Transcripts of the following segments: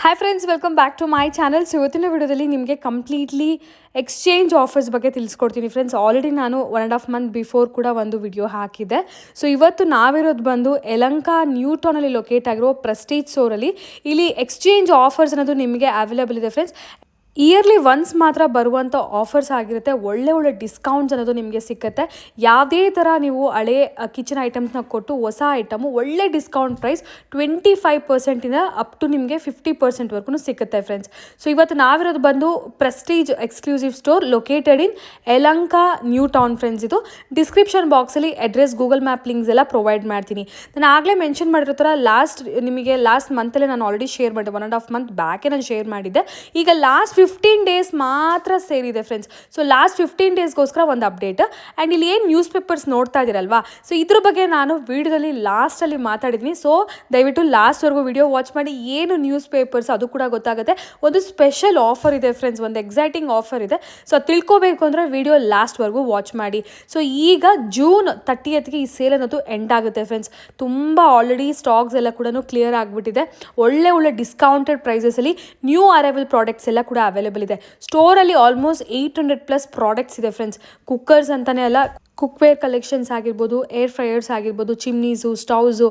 Hi friends, welcome back to my channel. So ಇವತ್ತಿನ ವಿಡಿಯೋದಲ್ಲಿ ನಿಮಗೆ ಕಂಪ್ಲೀಟ್ಲಿ ಎಕ್ಸ್ಚೇಂಜ್ ಆಫರ್ಸ್ ಬಗ್ಗೆ ತಿಳಿಸ್ಕೊಡ್ತೀನಿ ಫ್ರೆಂಡ್ಸ್. ಆಲ್ರೆಡಿ ನಾನು 1.5 ಮಂತ್ ಬಿಫೋರ್ ಕೂಡ ಒಂದು ವಿಡಿಯೋ ಹಾಕಿದ್ದೆ. ಸೊ ಇವತ್ತು ನಾವಿರೋದು ಬಂದು ಯಲಹಂಕ ನ್ಯೂ ಟೌನಲ್ಲಿ ಲೊಕೇಟ್ ಆಗಿರೋ ಪ್ರೆಸ್ಟೀಜ್ ಸ್ಟೋರಲ್ಲಿ. ಇಲ್ಲಿ ಎಕ್ಸ್ಚೇಂಜ್ ಆಫರ್ಸ್ ಅನ್ನೋದು ನಿಮಗೆ ಅವೈಲೇಬಲ್ ಇದೆ ಫ್ರೆಂಡ್ಸ್. ಇಯರ್ಲಿ ಒನ್ಸ್ ಮಾತ್ರ ಬರುವಂಥ ಆಫರ್ಸ್ ಆಗಿರುತ್ತೆ. ಒಳ್ಳೆ ಡಿಸ್ಕೌಂಟ್ಸ್ ಅನ್ನೋದು ನಿಮಗೆ ಸಿಕ್ಕತ್ತೆ. ಯಾವುದೇ ಥರ ನೀವು ಹಳೆ ಕಿಚನ್ ಐಟಮ್ಸ್ನ ಕೊಟ್ಟು ಹೊಸ ಐಟಮು ಒಳ್ಳೆ ಡಿಸ್ಕೌಂಟ್ ಪ್ರೈಸ್ 25% ಅಪ್ ಟು ನಿಮಗೆ 50% ಸಿಗುತ್ತೆ ಫ್ರೆಂಡ್ಸ್. ಸೊ ಇವತ್ತು ನಾವಿರೋದು ಬಂದು Prestige exclusive store located in Yelahanka new town friends. ಇದು ಡಿಸ್ಕ್ರಿಪ್ಷನ್ ಬಾಕ್ಸಲ್ಲಿ ಅಡ್ರೆಸ್, ಗೂಗಲ್ ಮ್ಯಾಪ್ ಲಿಂಕ್ಸ್ ಎಲ್ಲ ಪ್ರೊವೈಡ್ ಮಾಡ್ತೀನಿ. ನಾನು ಆಗಲೇ ಮೆನ್ಷನ್ ಮಾಡಿರೋ ಥರ ಲಾಸ್ಟ್ ಮಂತಲ್ಲೇ ನಾನು ಆಲ್ರೆಡಿ ಶೇರ್ ಮಾಡಿದೆ. 1.5 ಮಂತ್ ಬ್ಯಾಕೆ ನಾನು ಶೇರ್ ಮಾಡಿದ್ದೆ. ಈಗ ಲಾಸ್ಟ್ 15 ಡೇಸ್ ಮಾತ್ರ ಸೇರಿದೆ ಫ್ರೆಂಡ್ಸ್. ಸೊ ಲಾಸ್ಟ್ 15 ಡೇಸ್ಗೋಸ್ಕರ ಒಂದು ಅಪ್ಡೇಟ್. ಆ್ಯಂಡ್ ಇಲ್ಲಿ ಏನು ನ್ಯೂಸ್ ಪೇಪರ್ಸ್ ನೋಡ್ತಾ ಇದ್ದೀರಲ್ವಾ, ಸೊ ಇದ್ರ ಬಗ್ಗೆ ನಾನು ವಿಡಿಯೋದಲ್ಲಿ ಲಾಸ್ಟಲ್ಲಿ ಮಾತಾಡಿದ್ದೀನಿ. ಸೊ ದಯವಿಟ್ಟು ಲಾಸ್ಟ್ವರೆಗೂ ವಿಡಿಯೋ ವಾಚ್ ಮಾಡಿ. ಏನು ನ್ಯೂಸ್ ಪೇಪರ್ಸ್ ಅದು ಕೂಡ ಗೊತ್ತಾಗುತ್ತೆ. ಒಂದು ಸ್ಪೆಷಲ್ ಆಫರ್ ಇದೆ ಫ್ರೆಂಡ್ಸ್, ಒಂದು ಎಕ್ಸೈಟಿಂಗ್ ಆಫರ್ ಇದೆ. ಸೊ ತಿಳ್ಕೊಬೇಕು ಅಂದರೆ ವಿಡಿಯೋ ಲಾಸ್ಟ್ವರೆಗೂ ವಾಚ್ ಮಾಡಿ. ಸೊ ಈಗ ಜೂನ್ 30ಗೆ ಈ ಸೇಲ್ ಅನ್ನೋದು ಎಂಡ್ ಆಗುತ್ತೆ ಫ್ರೆಂಡ್ಸ್. ತುಂಬ ಆಲ್ರೆಡಿ ಸ್ಟಾಕ್ಸ್ ಎಲ್ಲ ಕೂಡ ಕ್ಲಿಯರ್ ಆಗಿಬಿಟ್ಟಿದೆ. ಒಳ್ಳೆ ಡಿಸ್ಕೌಂಟೆಡ್ ಪ್ರೈಸಸಲ್ಲಿ ನ್ಯೂ ಅರೈವಲ್ ಪ್ರಾಡಕ್ಟ್ಸ್ ಎಲ್ಲ ಕೂಡ ಅವೈಲೇಬಲ್ ಇದೆ. ಸ್ಟೋರಲ್ಲಿ ಆಲ್ಮೋಸ್ಟ್ 800+ ಪ್ರಾಡಕ್ಟ್ಸ್ ಇದೆ ಫ್ರೆಂಡ್ಸ್. ಕುಕ್ಕರ್ಸ್ ಅಂತಲೇ ಅಲ್ಲ, ಕುಕ್ವೇರ್ ಕಲೆಕ್ಷನ್ಸ್ ಆಗಿರ್ಬೋದು, ಏರ್ ಫ್ರೈಯರ್ಸ್ ಆಗಿರ್ಬೋದು, ಚಿಮ್ನೀಸು, ಸ್ಟವ್ಸು,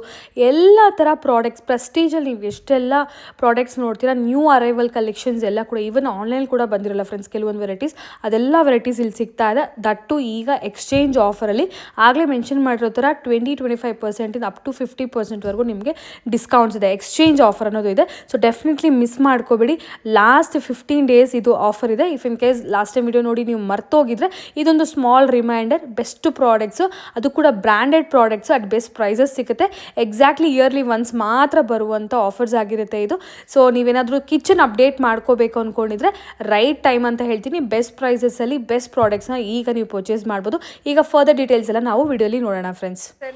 ಎಲ್ಲ ಥರ ಪ್ರಾಡಕ್ಟ್ಸ್. ಪ್ರೆಸ್ಟೀಜಲ್ಲಿ ನೀವು ಎಷ್ಟೆಲ್ಲ ಪ್ರಾಡಕ್ಟ್ಸ್ ನೋಡ್ತೀರಾ, ನ್ಯೂ ಅರೈವಲ್ ಕಲೆಕ್ಷನ್ಸ್ ಎಲ್ಲ ಕೂಡ ಈವನ್ ಆನ್ಲೈನ್ ಕೂಡ ಬಂದಿರಲ್ಲ ಫ್ರೆಂಡ್ಸ್ ಕೆಲವೊಂದು ವೆರೈಟೀಸ್. ಅದೆಲ್ಲ ವೆರೈಟೀಸ್ ಇಲ್ಲಿ ಸಿಗ್ತಾ ಇದೆ. ದಟ್ಟು ಈಗ ಎಕ್ಸ್ಚೇಂಜ್ ಆಫರಲ್ಲಿ ಆಗಲೇ ಮೆನ್ಷನ್ ಮಾಡಿರೋ ಥರ 20-25% ಅಪ್ ಟು 50%ವರೆಗೂ ನಿಮಗೆ ಡಿಸ್ಕೌಂಟ್ಸ್ ಇದೆ. ಎಕ್ಸ್ಚೇಂಜ್ ಆಫರ್ ಅನ್ನೋದು ಇದೆ. ಸೊ ಡೆಫಿನೆಟ್ಲಿ ಮಿಸ್ ಮಾಡ್ಕೋಬೇಡಿ. ಲಾಸ್ಟ್ 15 ಡೇಸ್ ಇದು ಆಫರ್ ಇದೆ. If in case last time video ನೋಡಿ ನೀವು ಮರ್ತೋಗಿದ್ರೆ ಇದೊಂದು ಸ್ಮಾಲ್ ರಿಮೈಂಡರ್. ಬೆಸ್ಟ್ ಪ್ರಾಡಕ್ಟ್ಸು, ಅದು ಕೂಡ branded products at best prices ಸಿಗುತ್ತೆ. ಎಕ್ಸಾಕ್ಟ್ಲಿ ಇಯರ್ಲಿ ಒನ್ಸ್ ಮಾತ್ರ ಬರುವಂಥ ಆಫರ್ಸ್ ಆಗಿರುತ್ತೆ ಇದು. ಸೊ ನೀವೇನಾದರೂ ಕಿಚನ್ ಅಪ್ಡೇಟ್ ಮಾಡ್ಕೋಬೇಕು ಅಂದ್ಕೊಂಡಿದ್ರೆ ರೈಟ್ ಟೈಮ್ ಅಂತ ಹೇಳ್ತೀನಿ. ಬೆಸ್ಟ್ ಪ್ರೈಸಸಲ್ಲಿ ಬೆಸ್ಟ್ ಪ್ರಾಡಕ್ಟ್ಸ್ನ ಈಗ ನೀವು ಪರ್ಚೇಸ್ ಮಾಡ್ಬೋದು. ಈಗ ಫರ್ದರ್ ಡೀಟೇಲ್ಸ್ ಎಲ್ಲ ನಾವು ವಿಡಿಯೋಲಿ ನೋಡೋಣ ಫ್ರೆಂಡ್ಸ್. ಸರ್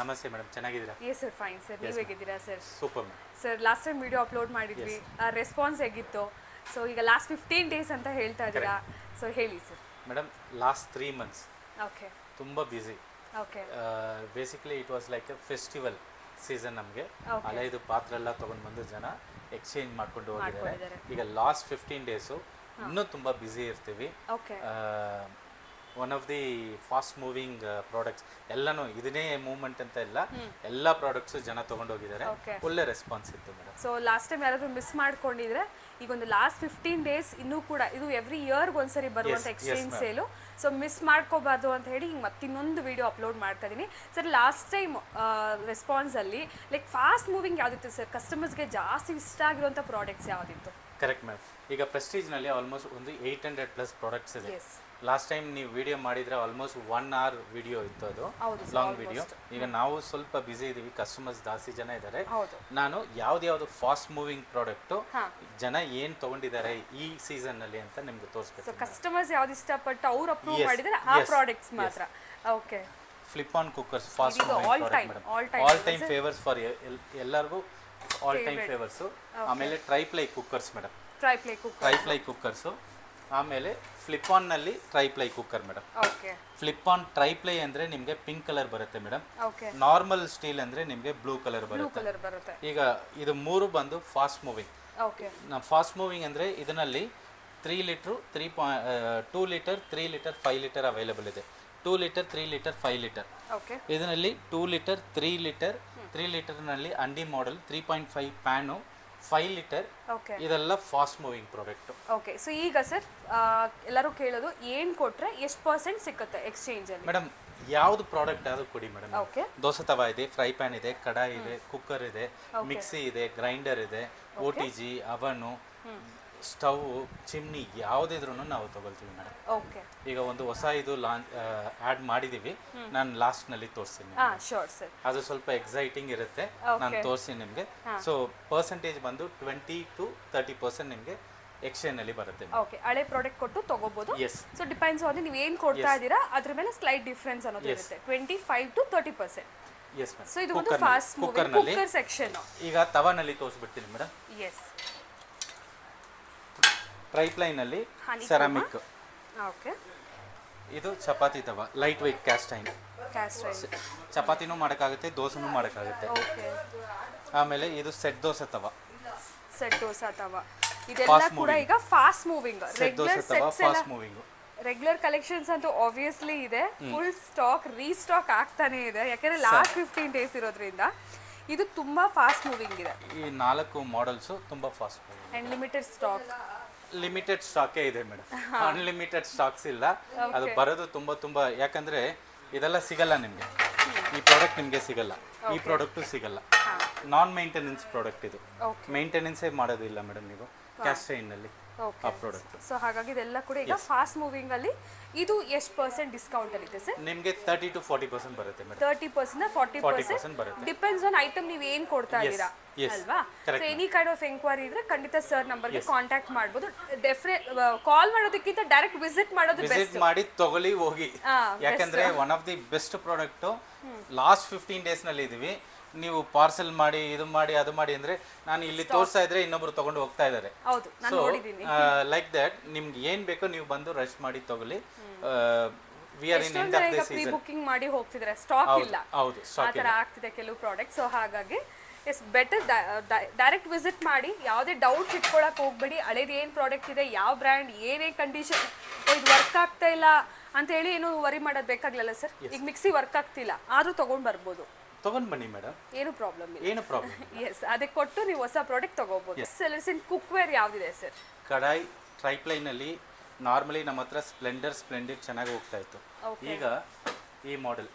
ನಮಸ್ತೆ ಮೇಡಮ್, ಚೆನ್ನಾಗಿದ್ದೀರಾ? Yes sir, fine sir. ನೀವು ಹೇಗಿದ್ದೀರಾ sir? Super sir, last time video upload ಮಾಡಿದ್ವಿ, ರೆಸ್ಪಾನ್ಸ್ ಹೇಗಿತ್ತು? ಸೊ ಈಗ ಲಾಸ್ಟ್ 15 ಡೇಸ್ ಅಂತ ಹೇಳ್ತಾ ಇದ್ದೀರಾ. ಸೊ ಹೇಳಿ sir. Madam, last 3 months okay, ತುಂಬ busy. Okay, basically it was like a festival season. ನಮಗೆ ಹಳೆಯದು ಪಾತ್ರೆ ಎಲ್ಲ ತೊಗೊಂಡು ಬಂದು ಜನ ಎಕ್ಸ್ಚೇಂಜ್ ಮಾಡ್ಕೊಂಡು ಹೋಗಿದ್ದಾರೆ. ಈಗ ಲಾಸ್ಟ್ 15 ಡೇಸು ಇನ್ನೂ ತುಂಬ ಬ್ಯುಸಿ ಇರ್ತೀವಿ. Okay, one of the fast moving products ಎಲ್ಲನೂ ಇದನ್ನೇ ಮೂವ್ಮೆಂಟ್ ಅಂತ ಇಲ್ಲ, ಎಲ್ಲ ಪ್ರಾಡಕ್ಟ್ಸು ಜನ ತೊಗೊಂಡೋಗಿದ್ದಾರೆ. ಒಳ್ಳೆ ರೆಸ್ಪಾನ್ಸ್ ಇತ್ತು ಮೇಡಮ್. ಸೊ ಲಾಸ್ಟ್ ಟೈಮ್ ಯಾರಾದರೂ ಮಿಸ್ ಮಾಡ್ಕೊಂಡಿದ್ರೆ ಈಗ ಒಂದು ಲಾಸ್ಟ್ 15 ಡೇಸ್ ಇನ್ನೂ ಕೂಡ ಇದು ಎವ್ರಿ ಇಯರ್ಗೆ ಒಂದ್ಸರಿ ಬರುವಂಥ ಎಕ್ಸ್ಚೇಂಜ್ ಸೇಲು. ಸೊ ಮಿಸ್ ಮಾಡ್ಕೋಬಾರ್ದು ಅಂತ ಹೇಳಿ ಈಗ ಮತ್ತಿನ್ನೊಂದು ವಿಡಿಯೋ ಅಪ್ಲೋಡ್ ಮಾಡ್ತಾ ಇದ್ದೀನಿ ಸರ್. ಲಾಸ್ಟ್ ಟೈಮ್ ರೆಸ್ಪಾನ್ಸಲ್ಲಿ ಲೈಕ್ ಫಾಸ್ಟ್ ಮೂವಿಂಗ್ ಯಾವುದಿತ್ತು ಸರ್? ಕಸ್ಟಮರ್ಸ್ಗೆ ಜಾಸ್ತಿ ಇಷ್ಟ ಆಗಿರುವಂಥ ಪ್ರಾಡಕ್ಟ್ಸ್ ಯಾವುದಿತ್ತು? Correct ma'am. ಈಗ ಪ್ರೆಸ್ಟೀಜ್ನಲ್ಲಿ ಆಲ್ಮೋಸ್ಟ್ ಒಂದು 800+ ಪ್ರಾಡಕ್ಟ್ಸ್ ಇದೆ. ಲಾಸ್ಟ್ ಟೈಮ್ ನೀವು ವಿಡಿಯೋ ಮಾಡಿದರೆ ಆಲ್ಮೋಸ್ಟ್ 1 hour ವಿಡಿಯೋ ಇತ್ತು, ಅದು ಲಾಂಗ್ ವಿಡಿಯೋ. ಈಗ ನಾವು ಸ್ವಲ್ಪ ಬ್ಯುಸಿ ಇದ್ದೀವಿ, ಕಸ್ಟಮರ್ಸ್ ಜಾಸ್ತಿ ಜನ ಇದ್ದಾರೆ. ನಾನು ಯಾವ್ದು ಫಾಸ್ಟ್ ಮೂವಿಂಗ್ ಪ್ರಾಡಕ್ಟು ಜನ ಏನು ತೊಗೊಂಡಿದ್ದಾರೆ ಈ ಸೀಸನ್ನಲ್ಲಿ ಅಂತ ನಿಮ್ಗೆ ತೋರಿಸ್ಬೇಕು. ಕಸ್ಟಮರ್ಸ್ ಯಾವ್ದು ಇಷ್ಟಪಟ್ಟು ಅವ್ರು ಅಪ್ರೂವ್ ಮಾಡಿದರೆ ಆ ಪ್ರಾಡಕ್ಟ್ಸ್ ಮಾತ್ರ. Okay, flip on cookers fast moving product madam. All time favours for ಎಲ್ಲರಿಗೂ, ಆಲ್ ಟೈಮ್ ಫೇವರ್ಸು. ಆಮೇಲೆ triply cookers madam, triply cookers. ಆಮೇಲೆ ಫ್ಲಿಪ್ ಆನ್ನಲ್ಲಿ triply cooker madam. Flip on triply ಅಂದರೆ ನಿಮಗೆ ಪಿಂಕ್ ಕಲರ್ ಬರುತ್ತೆ ಮೇಡಮ್. ನಾರ್ಮಲ್ ಸ್ಟೀಲ್ ಅಂದರೆ ನಿಮಗೆ blue colour ಬರುತ್ತೆ. ಈಗ ಇದು 3 ಬಂದು ಫಾಸ್ಟ್ ಮೂವಿಂಗ್. ಫಾಸ್ಟ್ ಮೂವಿಂಗ್ ಅಂದರೆ ಇದರಲ್ಲಿ 3 litre, 2 litre, 3 litre, 5 litre available ಇದೆ. 2 ಲೀಟರ್, 3 ಲೀಟರ್, 5 ಲೀಟರ್. ಇದರಲ್ಲಿ 2 ಲೀಟರ್, 3 ಲೀಟರ್, 3 ಲೀಟರ್ನಲ್ಲಿ ಅಂಡಿ ಮಾಡೆಲ್ 3.5 ಪ್ಯಾನು, 5 ಲೀಟರ್. ಇದೆಲ್ಲ fast moving product. Okay, so ಈಗ ಸರ್ ಎಲ್ಲರೂ ಕೇಳೋದು ಏನು ಕೊಟ್ಟರೆ ಎಷ್ಟು ಪರ್ಸೆಂಟ್ ಸಿಗುತ್ತೆ ಎಕ್ಸ್ಚೇಂಜ್ ಅಲ್ಲಿ? ಮೇಡಮ್, ಯಾವ್ದು ಪ್ರಾಡಕ್ಟ್ ಯಾವುದು ಕೊಡಿ ಮೇಡಮ್. ದೋಸೆ ತವಾ ಇದೆ, ಫ್ರೈ ಪ್ಯಾನ್ ಇದೆ, ಕಡಾಯಿ ಇದೆ, ಕುಕ್ಕರ್ ಇದೆ, ಮಿಕ್ಸಿ ಇದೆ, ಗ್ರೈಂಡರ್ ಇದೆ, OTG, ಅವನು, ಸ್ಟವ್, ಚಿಮ್ನಿ ಯಾವುದಿದ್ರೂ ನಾವು ತಗೊಳ್ತೀವಿ ಮೇಡಮ್. ಓಕೆ, ಈಗ ಒಂದು ಹೊಸ ಇದು ಲಾಂಚ್ ಆ್ಯಡ್ ಮಾಡಿದ್ದೀವಿ, ನಾನು ಲಾಸ್ಟ್ನಲ್ಲಿ ತೋರಿಸ್ತೀನಿ. Sure sir. ಅದು ಸ್ವಲ್ಪ ಎಕ್ಸೈಟಿಂಗ್ ಇರುತ್ತೆ, ನಾನು ತೋರಿಸ್ತೀನಿ ನಿಮಗೆ. ಸೊ ಪರ್ಸೆಂಟೇಜ್ ಬಂದು 20-30% ನಿಮಗೆ ಎಕ್ಸ್ಚೇಂಜ್ನಲ್ಲಿ ಬರುತ್ತೆ. ಓಕೆ, ಹಳೆ ಪ್ರಾಡಕ್ಟ್ ಕೊಟ್ಟು ತಗೋಬಹುದು. ಸೊ ಡಿಪೆಂಡ್ಸ್ ಆನ್ ನೀವು ಏನು ಕೊಡ್ತಾ ಇದ್ದೀರಾ ಅದ್ರ ಮೇಲೆ ಸ್ಲೈಟ್ ಡಿಫ್ರೆನ್ಸ್ ಅನ್ನೋದು ಇರುತ್ತೆ. 25-30%. Yes ma'am. ಸೊ ಇದು ಒಂದು ಫಾಸ್ಟ್ ಮೂವಿಂಗ್ ಕುಕ್ಕರ್ ಸೆಕ್ಷನ್. ಈಗ ತವಾನಲ್ಲಿ ತೋರಿಸ್ಬಿಡ್ತೀನಿ ಮೇಡಮ್. ಎಸ್, ಟ್ರೈಪ್ಲೈನಲ್ಲಿ ಸೆರಾಮಿಕ್. ಓಕೆ, ಇದು chapati tawa, light weight cast iron. ಚಪಾತಿನೂ ಮಾಡೋಕ್ಕಾಗುತ್ತೆ, ದೋಸೆನೂ ಮಾಡೋಕ್ಕಾಗುತ್ತೆ. ಆಮೇಲೆ ಇದು ಸೆಟ್ ದೋಸೆ ತವಾ. ಸೆಟ್ ದೋಸೆ ತವಾ ಇದೆಲ್ಲ ಕೂಡ ಈಗ fast moving set dosa tawa fast moving. Regular collections ಅಂತೂ ಆಬ್ವಿಯಸ್ಲಿ ಇದೆ, ಫುಲ್ ಸ್ಟಾಕ್ ರೀಸ್ಟಾಕ್ ಆಗ್ತಾನೆ ಇದೆ, ಯಾಕಂದ್ರೆ ಲಾಸ್ಟ್ 15 ಡೇಸ್ ಇರೋದ್ರಿಂದ ಇದು ತುಂಬಾ ಫಾಸ್ಟ್ ಮೂವಿಂಗ್ ಇದೆ. ಈ 4 ಮಾಡೆಲ್ಸ್ ತುಂಬಾ fast moving. And limited stock, limited ಸ್ಟಾಕೇ ಇದೆ ಮೇಡಮ್, ಅನ್ಲಿಮಿಟೆಡ್ ಸ್ಟಾಕ್ಸ್ ಇಲ್ಲ. ಅದು ಬರೋದು ತುಂಬಾ ಯಾಕಂದ್ರೆ ಇದೆಲ್ಲ ಸಿಗಲ್ಲ ನಿಮಗೆ, ಈ ಪ್ರಾಡಕ್ಟ್ ನಿಮಗೆ ಸಿಗಲ್ಲ, ಈ ಪ್ರಾಡಕ್ಟು ಸಿಗಲ್ಲ. ನಾನ್ ಮೇಂಟೆನೆನ್ಸ್ ಪ್ರಾಡಕ್ಟ್ ಇದು, ಮೇಂಟೆನೆನ್ಸೇ ಮಾಡೋದಿಲ್ಲ ಮೇಡಮ್ ನೀವು ಕ್ಯಾಸ್ಟೈನಲ್ಲಿ ಆ ಪ್ರಾಡಕ್ಟ್. ಸೊ ಹಾಗಾಗಿ ಇದೆಲ್ಲ ಕೂಡ ಈಗ ಫಾಸ್ಟ್ ಮೂವಿಂಗ್ ಅಲ್ಲಿ. ಇದು ಎಷ್ಟು ಪರ್ಸೆಂಟ್ ಡಿಸ್ಕೌಂಟ್ ಅಲ್ಲಿ ಇದೆ ಸರ್? ನಿಮಗೆ 30 to 40% ಬರುತ್ತೆ ಮೇಡಮ್. 30% 40% ಬರುತ್ತೆ, ಡಿಪೆಂಡ್ಸ್ ಆನ್ ಐಟಮ್ ನೀವು ಏನು ಕೊಡ್ತಾ ಇದ್ದೀರಾ ಅಲ್ವಾ. So any kind of enquiry ಇದ್ರೆ ಖಂಡಿತ ಸರ್ ನಂಬರ್ಗೆ ಕಾಂಟ್ಯಾಕ್ಟ್ ಮಾಡ್ಬೋದು. ಡೆಫಿನೆಟ್ ಕಾಲ್ ಮಾಡೋದಕ್ಕಿಂತ ಡೈರೆಕ್ಟ್ ವಿಸಿಟ್ ಮಾಡೋದು ಬೆಸ್ಟ್. ವಿಸಿಟ್ ಮಾಡಿ ತಗೊಳ್ಳಿ ಹೋಗಿ, ಯಾಕಂದ್ರೆ one of the best product. Last 15 days ನಲ್ಲಿ ಇದೀವಿ. ನೀವು ಪಾರ್ಸೆಲ್ ಮಾಡಿ ಇದು ಮಾಡಿ ಅದು ಮಾಡಿ ಅಂದ್ರೆ ನಾನು ಇಲ್ಲಿ ತೋರಿಸ್ತಾ ಇದ್ರೆ ಇನ್ನೊಬ್ರು ತಗೊಂಡು ಹೋಗ್ತಾ ಇದ್ದಾರೆ. ಸೊ ಲೈಕ್ ದಟ್ ನಿಮ್ಗೆ ಏನ್ ಬೇಕೋ ನೀವು ಬಂದು ರಶ್ ಮಾಡಿ ತಗೊಳ್ಳಿ. We are in end of the season. Booking ಮಾಡಿ ಹೋಗ್ತಿದ್ದಾರೆ, ಸ್ಟಾಕ್ ಇಲ್ಲ. ಹೌದು, ಆ ಥರ ಆಗ್ತಿದೆ ಕೆಲವು ಪ್ರಾಡಕ್ಟ್. ಸೊ ಹಾಗಾಗಿ ಇಟ್ಸ್ ಬೆಟರ್ ಡೈರೆಕ್ಟ್ ವಿಸಿಟ್ ಮಾಡಿ. ಯಾವುದೇ ಡೌಟ್ಸ್ ಇಟ್ಕೊಳಕ್ ಹೋಗ್ಬೇಡಿ. ಹಳೇದು ಏನು ಪ್ರಾಡಕ್ಟ್ ಇದೆ, ಯಾವ ಬ್ರ್ಯಾಂಡ್, ಏನೇ ಕಂಡೀಷನ್, ಇದು ವರ್ಕ್ ಆಗ್ತಾ ಇಲ್ಲ ಅಂತ ಹೇಳಿ ಏನು ವರಿ ಮಾಡೋದು ಬೇಕಾಗಿಲ್ಲ ಸರ್. ಈಗ ಮಿಕ್ಸಿ ವರ್ಕ್ ಆಗ್ತಿಲ್ಲ ಆದ್ರೂ ತಗೊಂಡ್ ಬರ್ಬೋದು, ತಗೊಂಡ್ ಬನ್ನಿ ಮೇಡಮ್, ಏನು ಪ್ರಾಬ್ಲಮ್ ಇಲ್ಲ. ಏನು ಪ್ರಾಬ್ಲಮ್. ಎಸ್, ಅದಕ್ಕೆ ಕೊಟ್ಟು ನೀವು ಹೊಸ ಪ್ರಾಡಕ್ಟ್ ತಗೋಬಹುದು. ಸೆಲ್ಲರ್ಸ್ ಇನ್ ಕುಕ್ವೇರ್ ಯಾವ್ದಿದೆ ಸರ್? ಕಡಾಯಿ ಟ್ರೈಪ್ಲೈನ್ ಅಲ್ಲಿ ನಾರ್ಮಲಿ ನಮ್ಮ ಹತ್ರ ಸ್ಪ್ಲೆಂಡರ್ ಚೆನ್ನಾಗಿ ಹೋಗ್ತಾ ಇತ್ತು. ಈಗ ಈ ಮಾಡೆಲ್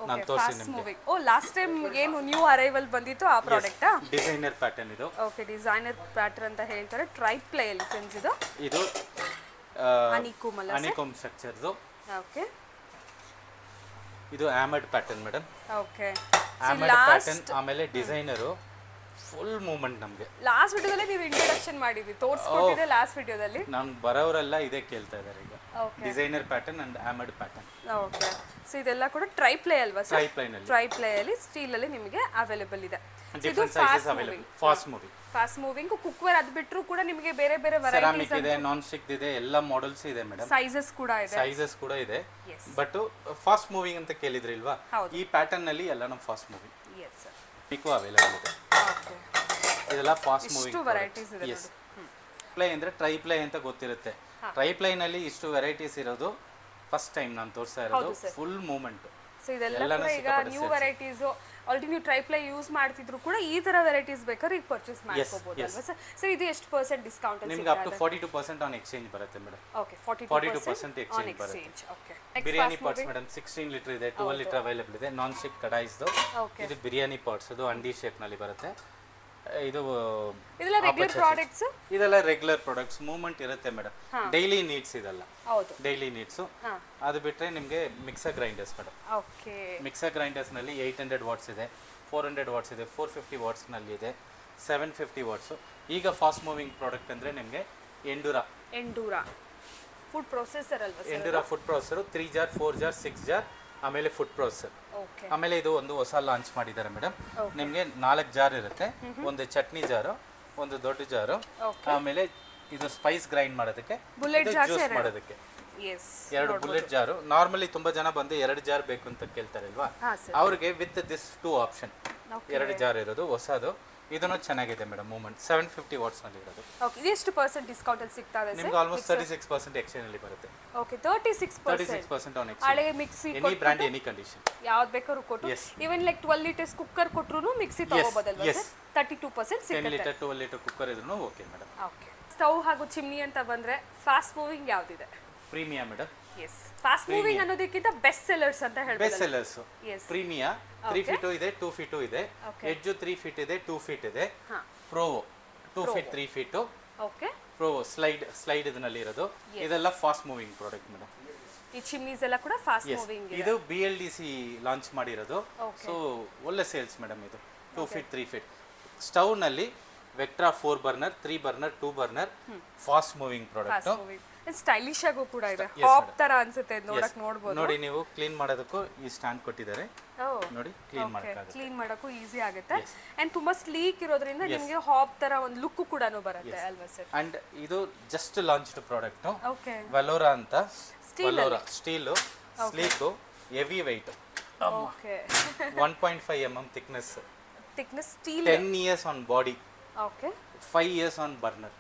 ನಾನು ತೋರಿಸ್ತೀನಿ ನಿಮಗೆ. ಓ, ಲಾಸ್ಟ್ ಟೈಮ್ ಏನು ನ್ಯೂ ಅರೈವಲ್ ಬಂದಿತ್ತು ಆ ಪ್ರಾಡಕ್ಟ್. ಡಿಸೈನರ್ ಪ್ಯಾಟರ್ನ್ ಇದು. ಓಕೆ, ಡಿಸೈನರ್ ಪ್ಯಾಟರ್ನ್ ಅಂತ ಹೇಳ್ತಾರೆ. ಟ್ರೈಪ್ಲೈ ಅಲ್ಲಿ ಫ್ರೆಂಡ್ಸ್ ಇದು ಹನಿಕೋಮ್ ಸ್ಟ್ರಕ್ಚರ್ದು. ಓಕೆ, ಇದು hammered pattern madam. Okay, hammered pattern. ಆಮೇಲೆ ಡಿಸೈನರು ಫುಲ್ ಮೂವ್ಮೆಂಟ್. ನಮಗೆ ಲಾಸ್ಟ್ ವಿಡಿಯೋದಲ್ಲಿ ನೀವು ಇಂಟ್ರೊಡಕ್ಷನ್ ಮಾಡಿದ್ವಿ, ತೋರಿಸ್ಕೊಟ್ಟಿದೆ ಲಾಸ್ಟ್ ವಿಡಿಯೋದಲ್ಲಿ. ನಾನು ಬರೋರೆಲ್ಲ ಇದೇ ಕೇಳ್ತಾ ಇದ್ದಾರೆ ಈಗ, designer pattern and hammered pattern. Okay, so ಇದೆಲ್ಲ ಕೂಡ ಟ್ರೈಪ್ಲೈ ಅಲ್ವಾ ಸರ್? ಟ್ರೈಪ್ಲೈ ಅಲ್ಲಿ ಸ್ಟೀಲ್ ಅಲ್ಲಿ ನಿಮಗೆ ಅವೈಲೇಬಲ್ ಇದೆ. ಇದು fast moving. Fast moving cookware ಅದು ಬಿಟ್ಟರು ಕೂಡ ನಿಮಗೆ ಬೇರೆ ಬೇರೆ ಸೆರಾಮಿಕ್ ಇದೆ, ನಾನ್ ಸ್ಟಿಕ್ ಇದೆ, ಎಲ್ಲ ಮಾಡೆಲ್ಸ್ ಇದೆ ಮೇಡಮ್. ಸೈಜಸ್ ಕೂಡ ಇದೆ. ಬಟ್ ಫಾಸ್ಟ್ ಮೂವಿಂಗ್ ಅಂತ ಕೇಳಿದ್ರಿಲ್ವಾ, ಈ ಪ್ಯಾಟರ್ನ್ ನಲ್ಲಿ ಎಲ್ಲ ನಮ್ಮ ಫಾಸ್ಟ್ ಮೂವಿಂಗ್ ಮಿಕ್ಕು ಅವೈಲೇಬಲ್ ಇದೆ. ಇದೆಲ್ಲ ಫಾಸ್ಟ್ ಮೂವಿಂಗ್ ವೆರೈಟೀಸ್ ಇದೆ. ಪ್ಲೈ ಅಂದ್ರೆ ಟ್ರೈಪ್ಲೈ ಅಂತ ಗೊತ್ತಿರುತ್ತೆ. ಟ್ರೈಪ್ಲೈ ನಲ್ಲಿ ಇಷ್ಟು ವೆರೈಟೀಸ್ ಇರೋದು ಫಸ್ಟ್ ಟೈಮ್ ನಾನು ತೋರಿಸ್ತಾ ಇರೋದು. Full movement. ಸೊ ಇದೆಲ್ಲ ಕೂಡ ಈಗ ನ್ಯೂ ವೆರೈಟೀಸ್. ಆಲ್ರೆಡಿ ನೀವು ಟ್ರೈಪ್ಲೈ ಯೂಸ್ ಮಾಡ್ತಿದ್ರು ಕೂಡ ಈ ತರ ವೆರೈಟೀಸ್ ಬೇಕಾದ್ರೆ ಈಗ ಪರ್ಚೇಸ್ ಮಾಡ್ಕೋಬಹುದು ಅಲ್ವಾ ಸರ್? ಸೊ ಇದು ಎಷ್ಟು ಪರ್ಸೆಂಟ್ ಡಿಸ್ಕೌಂಟ್ ಅಲ್ಲಿ ನಿಮಗೆ ಅಪ್ ಟು 42% ಆನ್ ಎಕ್ಸ್ಚೇಂಜ್ ಬರುತ್ತೆ ಮೇಡಮ್. ಓಕೆ, 42% ಎಕ್ಸ್ಚೇಂಜ್ ಬರುತ್ತೆ. Okay, biryani pots madam 16 litre ಇದೆ, 12 ಲೀಟರ್ ಅವೈಲೇಬಲ್ ಇದೆ. ನಾನ್ ಸ್ಟಿಕ್ ಕಡಾಯಿಸ್ದು. ಇದು ಬಿರಿಯಾನಿ ಪಾಟ್ಸ್, ಅದು ಅಂಡಿ ಶೇಪ್ ನಲ್ಲಿ ಬರುತ್ತೆ. ಇದೆಲ್ಲ ರೆಗ್ಯುಲರ್ ಪ್ರಾಡಕ್ಟ್ಸ್. ಇದೆಲ್ಲ ರೆಗ್ಯುಲರ್ ಪ್ರಾಡಕ್ಟ್ಸ್. ಮೂವ್ಮೆಂಟ್ ಇರುತ್ತೆ ಮೇಡಮ್, ಡೈಲಿ ನೀಡ್ಸ್ ಇದೆಲ್ಲ. ಹೌದು, ಡೈಲಿ ನೀಡ್ಸ್. ಅದು ಬಿಟ್ಟರೆ ನಿಮಗೆ mixer grinders madam. Okay, mixer grinders ನಲ್ಲಿ 800 ವಾಟ್ಸ್ ಇದೆ, 400 ವಾಟ್ಸ್ ಇದೆ, 450 ವಾಟ್ಸ್ ನಲ್ಲಿ ಇದೆ, 750 ವಾಟ್ಸ್. ಈಗ ಫಾಸ್ಟ್ ಮೂವಿಂಗ್ ಪ್ರಾಡಕ್ಟ್ ಅಂದ್ರೆ ನಿಮಗೆ ಎಂಡೂರಾ ಫುಡ್ ಪ್ರೊಸೆಸರ್ ಅಲ್ವಾ sir? Endura food processor 3 jar, 4 jar, 6 jar, ಆಮೇಲೆ ಫುಡ್ ಪ್ರೊಸೆಸರ್. ಆಮೇಲೆ ಇದು ಒಂದು ಹೊಸ ಲಾಂಚ್ ಮಾಡಿದ್ದಾರೆ ಮೇಡಮ್. ನಿಮಗೆ 4 ಜಾರ್ ಇರುತ್ತೆ. ಒಂದು ಚಟ್ನಿ ಜಾರು, ಒಂದು ದೊಡ್ಡ ಜಾರು, ಆಮೇಲೆ ಇದು ಸ್ಪೈಸ್ ಗ್ರೈಂಡ್ ಮಾಡೋದಕ್ಕೆ, ಜ್ಯೂಸ್ ಮಾಡೋದಕ್ಕೆ 2 ಬುಲೆಟ್ ಜಾರು. ನಾರ್ಮಲಿ ತುಂಬಾ ಜನ ಬಂದು 2 ಜಾರ್ ಬೇಕು ಅಂತ ಕೇಳ್ತಾರಲ್ವಾ, ಅವ್ರಿಗೆ ವಿತ್ ದಿಸ್ 2 ಆಪ್ಷನ್ 2 ಜಾರ್ ಇರೋದು ಹೊಸದು. ಇದನ್ನು ಚೆನ್ನಾಗಿದೆ ಮೇಡಮ್. ಮೂವ್ಮೆಂಟ್ 750 ವಾಟ್ಸ್ ನಲ್ಲಿ ಇರೋದು. ಓಕೆ, ಇದು ಎಷ್ಟು ಪರ್ಸೆಂಟ್ ಡಿಸ್ಕೌಂಟ್ ಅಲ್ಲಿ ಸಿಗ್ತಾ ಇದೆ ಸರ್? ನಿಮಗೆ ಆಲ್ಮೋಸ್ಟ್ 36% ಎಕ್ಸ್ಚೇಂಜ್ ಅಲ್ಲಿ ಬರುತ್ತೆ. Okay, 36% on exchange. ಹಳೆ mixie any brand any condition ಯಾವ್ದು ಬೇಕಾದ್ರೂ ಕೊಟ್ಟು, ಈವನ್ ಲೈಕ್ 12 ಲೀಟರ್ಸ್ ಕುಕ್ಕರ್ ಕೊಟ್ರು ಮಿಕ್ಸಿ ತಗೋಬೋದಲ್ವಾ ಸರ್? 32% ಸಿಗುತ್ತೆ. 10 ಲೀಟರ್ 12 ಲೀಟರ್ ಕುಕ್ಕರ್ ಇದ್ರೂ ಓಕೆ ಮೇಡಮ್. ಓಕೆ, ಸ್ಟವ್ ಹಾಗೂ ಚಿಮ್ನಿ ಅಂತ ಬಂದ್ರೆ ಫಾಸ್ಟ್ ಮೂವಿಂಗ್ ಯಾವ್ದಿದೆ? Premia madam. Yes, fast moving ಅನ್ನೋದಕ್ಕಿಂತ ಬೆಸ್ಟ್ ಸೆಲ್ಲರ್ಸ್ ಅಂತ ಹೇಳ್ಬೋದು. ಬೆಸ್ಟ್ ಸೆಲ್ಲರ್ಸ್ ಪ್ರೀಮಿಯಾ 3 ಫೀಟ್ ಇದೆ, 2 ಫೀಟ್ ಇದೆ, ಎಡ್ಜ್ 3 ಫೀಟ್ ಇದೆ, 2 ಫೀಟ್ ಇದೆ. ಪ್ರೋವೋ 2 ಫೀಟ್ 3 ಫೀಟ್. ಓಕೆ, ಪ್ರೋವೋ ಸ್ಲೈಡ್ ಇದರಲ್ಲಿ ಇರೋದು. ಇದೆಲ್ಲ ಫಾಸ್ಟ್ ಮೂವಿಂಗ್ ಪ್ರಾಡಕ್ಟ್ ಮೇಡಮ್. ಈ ಚಿಮ್ನೀಸ್ ಎಲ್ಲ ಕೂಡ ಫಾಸ್ಟ್ ಮೂವಿಂಗ್. ಇದು BLDC ಲಾಂಚ್ ಮಾಡಿರೋದು. ಸೊ ಒಳ್ಳೆ ಸೇಲ್ಸ್ ಮೇಡಮ್. ಇದು 2 ಫೀಟ್ 3 ಫೀಟ್ ಸ್ಟವ್ ನಲ್ಲಿ ವೆಕ್ಟ್ರಾ 4 burner, 3 burner, 2 burner, fast moving product. Stylish ಆಗು ಕೂಡ ಇದೆ, ಹಾಪ್ ತರ ಅನ್ಸುತ್ತೆ ನೋಡಬಹುದು. ನೋಡಿ, ನೀವು ಕ್ಲೀನ್ ಮಾಡೋದಕ್ಕೂ ಈ ಸ್ಟ್ಯಾಂಡ್ ಕೊಟ್ಟಿದ್ದಾರೆ ನೋಡಿ, ಕ್ಲೀನ್ ಮಾಡೋಕ್ಕೂ ಈಸಿ ಆಗುತ್ತೆ. ಅಂಡ್ ತುಂಬಾ ಸ್ಲೀಕ್ ಇರೋದ್ರಿಂದ ನಿಮಗೆ ಹಾಪ್ ತರ ಒಂದು ಲುಕ್ ಕೂಡ ಬರುತ್ತೆ ಅಲ್ವಾ ಸರ್? ಅಂಡ್ ಇದು just launched product. Okay, Valora ಅಂತ. Valora steel, sleek, heavy weight. Okay, 1.5 mm thickness steel. 10 years on body. Okay 5 years on burner,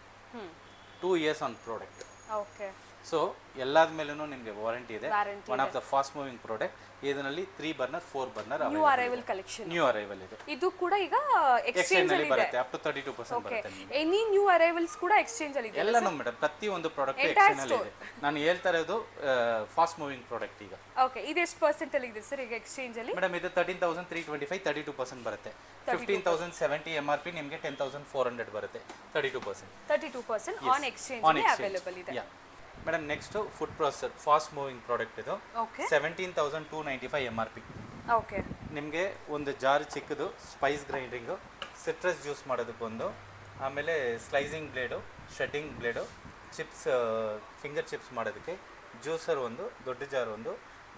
2 years on product. Okay so ಎಲ್ಲಾದ ಮೇಲೂ ನಿಮಗೆ ವಾರಂಟಿ ಇದೆ. Warranty one of the fast moving product. ಇದರಲ್ಲಿ 3 burner 4 burner new arrival collection. New arrival ಇದೆ. ಇದು ಕೂಡ ಈಗ exchange exchange ಅಲ್ಲಿ ಅಲ್ಲಿ ಇದೆ. ಬರುತ್ತೆ, ಅಪ್ ಟು 32% ಬರುತ್ತೆ ನಿಮಗೆ. ಎನಿ ನ್ಯೂ ಅರೈವಲ್ಸ್ ಕೂಡ ಎಕ್ಸ್ಚೇಂಜ್ ಅಲ್ಲಿ ಇದೆ. ಎಲ್ಲನೂ ಮೇಡಮ್ ಪ್ರತಿ ಒಂದು ಪ್ರಾಡಕ್ಟ್ ಎಕ್ಸ್ಚೇಂಜ್ ಅಲ್ಲಿ ಇದೆ. ನಾನು ಹೇಳ್ತಾ ಇರೋದು ಫಾಸ್ಟ್ ಮೂವಿಂಗ್ ಪ್ರಾಡಕ್ಟ್ ಈಗ. ಓಕೆ, ಇದು ಎಷ್ಟು ಪರ್ಸೆಂಟ್ ಅಲ್ಲಿ ಇದೆ ಸರ್ ಈಗ ಎಕ್ಸ್ಚೇಂಜ್ ಅಲ್ಲಿ? ಮೇಡಮ್ ಇದು 13,325 32% ಬರುತ್ತೆ. 15,070 MRP ನಿಮಗೆ 10,400 ಬರುತ್ತೆ, 32%. 32% ಆನ್ ಎಕ್ಸ್ಚೇಂಜ್ ಅಲ್ಲಿ ಅವೈಲೇಬಲ್ ಇದೆ. Madam next food processor fast moving product ಇದು. Okay 17,295 MRP. ಓಕೆ ನಿಮಗೆ ಒಂದು ಜಾರ್ ಚಿಕ್ಕದು ಸ್ಪೈಸ್ ಗ್ರೈಂಡಿಂಗು, ಸಿಟ್ರಸ್ ಜ್ಯೂಸ್ ಮಾಡೋದಕ್ಕೊಂದು, ಆಮೇಲೆ slicing blade, shredding blade, chips finger chips ಮಾಡೋದಕ್ಕೆ, ಜ್ಯೂಸರ್ ಒಂದು, ದೊಡ್ಡ ಜಾರ್ ಒಂದು,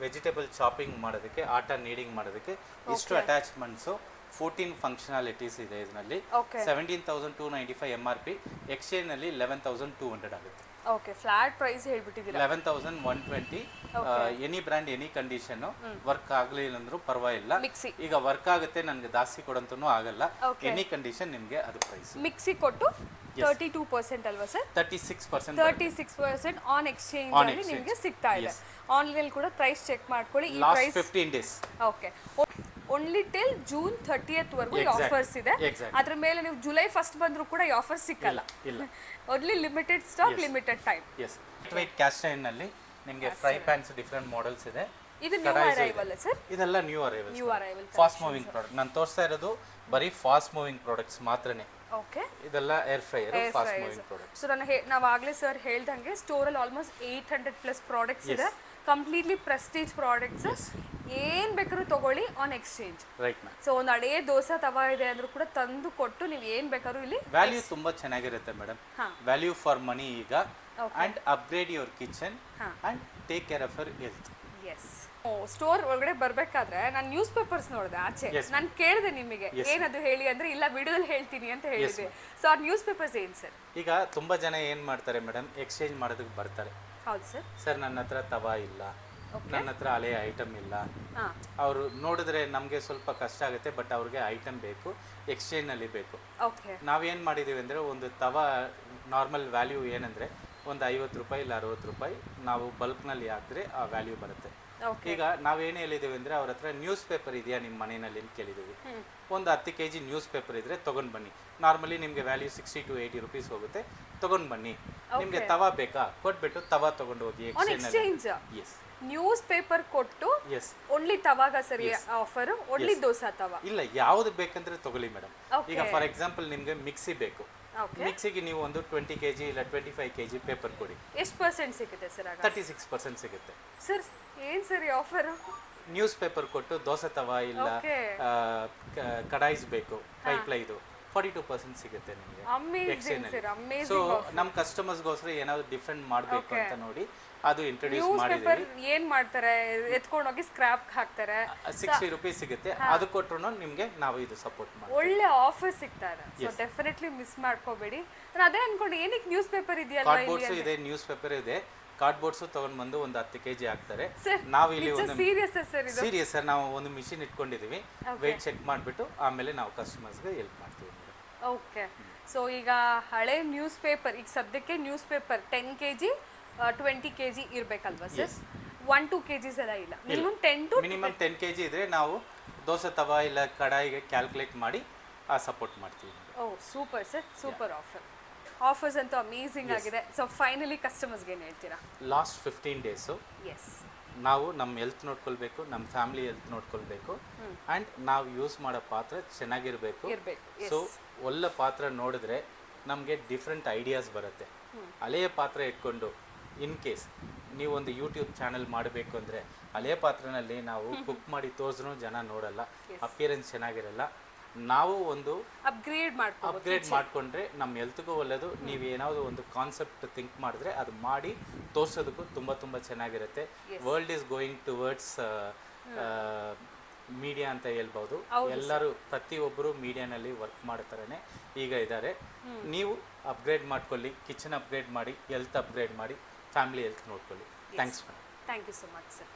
ವೆಜಿಟೇಬಲ್ ಚಾಪಿಂಗ್ ಮಾಡೋದಕ್ಕೆ, ಆಟ ನೀಡಿಂಗ್ ಮಾಡೋದಕ್ಕೆ, ಇಷ್ಟು ಅಟ್ಯಾಚ್ಮೆಂಟ್ಸು, 14 ಫಂಕ್ಷನಾಲಿಟೀಸ್ ಇದೆ ಇದರಲ್ಲಿ. 17,295 MRP. ಎಕ್ಸ್ಚೇಂಜ್ನಲ್ಲಿ 11,200 ಆಗುತ್ತೆ. ಓಕೆ, ಫ್ಲಾಟ್ ಪ್ರೈಸ್ ಹೇಳ್ಬಿಟ್ಟಿದ್ದೀರಾ. 11,120. Any brand any condition. Work ಆಗಲಿಲ್ಲ ಅಂದ್ರೂ ಪರವಾಗಿಲ್ಲ. ಮಿಕ್ಸಿ ಈಗ ವರ್ಕ್ ಆಗುತ್ತೆ, ನನಗೆ ಜಾಸ್ತಿ ಕೊಡಂತೂ ಆಗಲ್ಲ. ಎನಿ ಕಂಡೀಷನ್ ನಿಮಗೆ ಅದು ಪ್ರೈಸ್. ಮಿಕ್ಸಿ ಕೊಟ್ಟು 32% ಅಲ್ವಾ ಸರ್? 36%. 36% ಆನ್ ಎಕ್ಸ್ಚೇಂಜ್ ಅಲ್ಲಿ ನಿಮಗೆ ಸಿಗ್ತಾ ಇದೆ. ಆನ್ಲೈನ್ ಕೂಡ ಪ್ರೈಸ್ ಚೆಕ್ ಮಾಡ್ಕೊಳ್ಳಿ. ಈ price 15 days. Okay, only till June 30th ವರೆಗೂ ಈ ಆಫರ್ಸ್ ಇದೆ. ಅದ್ರ ಮೇಲೆ ನೀವು ಜುಲೈ 1st ಬಂದರೂ ಕೂಡ ಈ ಆಫರ್ ಸಿಕ್ಕಲ್ಲ. ಇಲ್ಲ, only limited stock, limited time. Yes. White cast iron ನಲ್ಲಿ ನಿಮಗೆ ಫ್ರೈ ಪ್ಯಾನ್ಸ್ ಡಿಫರೆಂಟ್ ಮಾಡೆಲ್ಸ್ ಇದೆ. ಇದು ನ್ಯೂ ಅರೈವಲ್ ಸರ್? ಇದೆಲ್ಲ new arrival. New arrival fast moving product. ನಾನು ತೋರಿಸ್ತಾ ಇರೋದು ಬರೀ ಫಾಸ್ಟ್ ಮೂವಿಂಗ್ ಪ್ರಾಡಕ್ಟ್ಸ್ ಮಾತ್ರನೇ. ಓಕೆ, ಇದೆಲ್ಲ air fryer fast moving products. So ನಾವು ಆಗಲೇ ಸರ್ ಹೇಳ್ದಂಗೆ ಸ್ಟೋರಲ್ಲಿ ಆಲ್ಮೋಸ್ಟ್ 800+ ಪ್ರಾಡಕ್ಟ್ಸ್ ಇದೆ. Completely Prestige products. ಏನ್ ಬೇಕಾದ್ರೂ ತಗೊಳ್ಳಿ on exchange. Right ma'am. So ಒಂದು ಅಡೇ ದೋಸೆ ತವಾ ಇದೆ ಅಂದ್ರೂ ಕೂಡ ತಂದು ಕೊಟ್ಟು ನೀವು ಏನ್ ಬೇಕಾದ್ರೂ ಇಲ್ಲಿ. ವ್ಯಾಲ್ಯೂ ತುಂಬಾ ಚೆನ್ನಾಗಿರುತ್ತೆ ಮೇಡಮ್. ವ್ಯಾಲ್ಯೂ ಫಾರ್ ಮನಿ ಈಗ. And upgrade your kitchen and take care of your health. Yes. Store ಒಳಗಡೆ ಬರ್ಬೇಕಾದ್ರೆ ನಾನು ನ್ಯೂಸ್ ಪೇಪರ್ಸ್ ನೋಡಿದೆ ಆಚೆ. ನಾನು ಕೇಳಿದೆ ನಿಮಗೆ ಏನದು ಹೇಳಿ ಅಂದ್ರೆ, ಇಲ್ಲ ವಿಡಿಯೋದಲ್ಲಿ ಹೇಳ್ತೀನಿ ಅಂತ ಹೇಳಿದೆ. ಸೊ ಆ ನ್ಯೂಸ್ ಪೇಪರ್ಸ್ ಏನ್ ಸರ್? ಈಗ ತುಂಬಾ ಜನ ಏನ್ ಮಾಡ್ತಾರೆ ಮೇಡಮ್, ಎಕ್ಸ್ಚೇಂಜ್ ಮಾಡೋದಕ್ಕೆ ಬರ್ತಾರೆ. ಹೌದು ಸರ್. ಸರ್ ನನ್ನ ಹತ್ರ ತವಾ ಇಲ್ಲ, ನನ್ನ ಹತ್ರ ಹಳೆ ಐಟಮ್ ಇಲ್ಲ. ಅವರು ನೋಡಿದ್ರೆ ನಮಗೆ ಸ್ವಲ್ಪ ಕಷ್ಟ ಆಗುತ್ತೆ, ಬಟ್ ಅವ್ರಿಗೆ ಐಟಮ್ ಬೇಕು, ಎಕ್ಸ್ಚೇಂಜ್ನಲ್ಲಿ ಬೇಕು. ಓಕೆ, ನಾವೇನು ಮಾಡಿದ್ದೀವಿ ಅಂದರೆ, ಒಂದು ತವಾ ನಾರ್ಮಲ್ ವ್ಯಾಲ್ಯೂ ಏನಂದರೆ ಒಂದು 50 ರೂಪಾಯಿ ಇಲ್ಲ 60 ರೂಪಾಯಿ ನಾವು ಬಲ್ಕ್ನಲ್ಲಿ ಹಾಕಿದ್ರೆ ಆ ವ್ಯಾಲ್ಯೂ ಬರುತ್ತೆ. ಈಗ ನಾವೇನು ಹೇಳಿದ್ದೀವಿ ಅಂದರೆ, ಅವ್ರ ಹತ್ರ ನ್ಯೂಸ್ ಪೇಪರ್ ಇದೆಯಾ ನಿಮ್ಮ ಮನೆಯಲ್ಲಿ ಅಂತ ಕೇಳಿದ್ದೀವಿ. ಒಂದು 10 kg ನ್ಯೂಸ್ ಪೇಪರ್ ಇದ್ದರೆ ತೊಗೊಂಡು ಬನ್ನಿ. ನಾರ್ಮಲಿ ನಿಮಗೆ ವ್ಯಾಲ್ಯೂ 60 to 80 ರೂಪೀಸ್ ಹೋಗುತ್ತೆ, ತೊಗೊಂಡು ಬನ್ನಿ. ನಿಮಗೆ ತವಾ ಬೇಕಾ ಕೊಟ್ಬಿಟ್ಟು ತವಾ ತೊಗೊಂಡು ಹೋಗಿ ಎಕ್ಸ್ಚೇಂಜ್. ಎಸ್. ನ್ಯೂಸ್ ಪೇಪರ್ ಕೊಟ್ಟು ಎಸ್ ಓನ್ಲಿ ತವಾಗ ಸರಿ ಆಫರ್, ಓನ್ಲಿ ದೋಸೆ ತವಾ ಇಲ್ಲ, ಯಾವ್ದು ಬೇಕಂದ್ರೆ ತಗೊಳ್ಳಿ ಮೇಡಮ್. ಈಗ ಫಾರ್ ಎಕ್ಸಾಂಪಲ್ ನಿಮಗೆ ಮಿಕ್ಸಿ ಬೇಕು, ಮಿಕ್ಸಿಗೆ ನೀವು ಒಂದು 20 kg ಇಲ್ಲ 25 kg ಪೇಪರ್ ಕೊಡಿ. ಎಷ್ಟು ಪರ್ಸೆಂಟ್ ಸಿಗುತ್ತೆ ಸರ್? 36% ಸಿಗುತ್ತೆ ಸರ್. ಏನ್ ಸರಿ ಆಫರ್? ನ್ಯೂಸ್ ಪೇಪರ್ ಕೊಟ್ಟು ದೋಸೆ ತವಾ ಇಲ್ಲ ಕಡಾಯಿಸ್ ಬೇಕು ಪೈಪ್ಲೈದು 42% ಸಿಗುತ್ತೆ ನಿಮಗೆ. ಸೊ ನಮ್ಮ ಕಸ್ಟಮರ್ಸ್ಗೋಸ್ಕರ ಏನಾದ್ರು ಡಿಫ್ರೆಂಟ್ ಮಾಡಬೇಕು ಅಂತ ನೋಡಿ ಅದು ಇಂಟ್ರೊಡ್ಯೂಸ್ ಮಾಡಿದ್ದೀವಿ. ಏನ್ ಮಾಡ್ತಾರೆ, ಎತ್ಕೊಂಡು ಹೋಗಿ ಸ್ಕ್ರಾಪ್ ಹಾಕ್ತಾರೆ. 60 ರೂಪೀಸ್ ಸಿಗುತ್ತೆ, ಅದು ಕೊಟ್ಟರು ನಿಮಗೆ ನಾವು ಇದು ಸಪೋರ್ಟ್ ಮಾಡ್ತೀವಿ. ಒಳ್ಳೆ ಆಫರ್ ಸಿಗ್ತಾರೆ. ಸೊ ಡೆಫಿನೆಟ್ಲಿ ಮಿಸ್ ಮಾಡ್ಕೋಬೇಡಿ. ನಾನು ಅದೇ ಅನ್ಕೊಂಡು ಏನಕ್ಕೆ ನ್ಯೂಸ್ ಪೇಪರ್ ಇದೆಯಲ್ಲ, ಕಾರ್ಡ್ಬೋರ್ಡ್ಸ್ ಇದೆ, ನ್ಯೂಸ್ ಪೇಪರ್ ಇದೆ. ಕಾರ್ಡ್ಬೋರ್ಡ್ಸ್ ತಗೊಂಡ್ ಬಂದು ಒಂದು 10 kg ಹಾಕ್ತಾರೆ. ನಾವು ಇಲ್ಲಿ ಒಂದು ಸೀರಿಯಸ್ ಸರ್, ನಾವು ಒಂದು ಮಿಷಿನ್ ಇಟ್ಕೊಂಡಿದೀವಿ, ವೇಟ್ ಚೆಕ್ ಮಾಡಿಬಿಟ್ಟು ಆಮೇಲೆ ನಾವು ಕಸ್ಟಮರ್ಸ್ಗೆ ಹೆಲ್ಪ್ ಮಾಡ್ತೀವಿ. ಓಕೆ. ಸೊ ಈಗ ಹಳೆ ನ್ಯೂಸ್ ಪೇಪರ್, ಈಗ ಸದ್ಯಕ್ಕೆ ನ್ಯೂಸ್ ಪೇಪರ್ 10 kg 20 kg ಇರ್ಬೇಕಲ್ವಾ ಸರ್? 1-2 kgs ಎಲ್ಲ ಇಲ್ಲ, ಮಿನಿಮಮ್ 10 kg ಇದ್ರೆ ನಾವು ದೋಸೆ ತವಾ ಇಲ್ಲ ಕಡಾಯಿಗೆ ಕ್ಯಾಲ್ಕುಲೇಟ್ ಮಾಡಿ ಆ ಸಪೋರ್ಟ್ ಮಾಡ್ತೀವಿ. Oh super sir, super offer. Offers ಅಂತೂ ಅಮೇಸಿಂಗ್ ಆಗಿದೆ. ಸೊ ಫೈನಲಿ ಕಸ್ಟಮರ್ಸ್ಗೆ ಏನು ಹೇಳ್ತೀರಾ? ಲಾಸ್ಟ್ 15 ಡೇಸು ನಾವು ನಮ್ಮ ಹೆಲ್ತ್ ನೋಡ್ಕೊಳ್ಬೇಕು, ನಮ್ಮ ಫ್ಯಾಮಿಲಿ ಹೆಲ್ತ್ ನೋಡ್ಕೊಳ್ಬೇಕು, ಆ್ಯಂಡ್ ನಾವು ಯೂಸ್ ಮಾಡೋ ಪಾತ್ರ ಚೆನ್ನಾಗಿರಬೇಕು. ಸೊ ಒಳ್ಳೆ ಪಾತ್ರ ನೋಡಿದ್ರೆ ನಮಗೆ ಡಿಫ್ರೆಂಟ್ ಐಡಿಯಾಸ್ ಬರುತ್ತೆ. ಹಳೆಯ ಪಾತ್ರ ಇಟ್ಕೊಂಡು ಇನ್ ಕೇಸ್ ನೀವು ಒಂದು ಯೂಟ್ಯೂಬ್ ಚಾನಲ್ ಮಾಡಬೇಕು ಅಂದರೆ ಹಳೆಯ ಪಾತ್ರನಲ್ಲಿ ನಾವು ಕುಕ್ ಮಾಡಿ ತೋರಿಸ್ರೂ ಜನ ನೋಡಲ್ಲ, ಅಪಿಯರೆನ್ಸ್ ಚೆನ್ನಾಗಿರಲ್ಲ. ನಾವು ಒಂದು ಅಪ್ಗ್ರೇಡ್ ಮಾಡಿಕೊಂಡ್ರೆ ನಮ್ಮ ಹೆಲ್ತ್ಗೂ ಒಳ್ಳೆಯದು. ನೀವು ಏನಾದರೂ ಒಂದು ಕಾನ್ಸೆಪ್ಟ್ ಥಿಂಕ್ ಮಾಡಿದ್ರೆ ಅದು ಮಾಡಿ ತೋರಿಸೋದಕ್ಕೂ ತುಂಬ ಚೆನ್ನಾಗಿರುತ್ತೆ. World is going towards media ಅಂತ ಹೇಳ್ಬೋದು. ಎಲ್ಲರೂ ಪ್ರತಿಯೊಬ್ಬರು ಮೀಡಿಯಾನಲ್ಲಿ ವರ್ಕ್ ಮಾಡ್ತಾರೇ ಈಗ ಇದ್ದಾರೆ. ನೀವು ಅಪ್ಗ್ರೇಡ್ ಮಾಡ್ಕೊಳ್ಳಿ, ಕಿಚನ್ ಅಪ್ಗ್ರೇಡ್ ಮಾಡಿ, ಹೆಲ್ತ್ ಅಪ್ಗ್ರೇಡ್ ಮಾಡಿ, ಫ್ಯಾಮಿಲಿ ಹೆಲ್ತ್ ನೋಡ್ಕೊಳ್ಳಿ. Thanks madam. Thank you so much sir.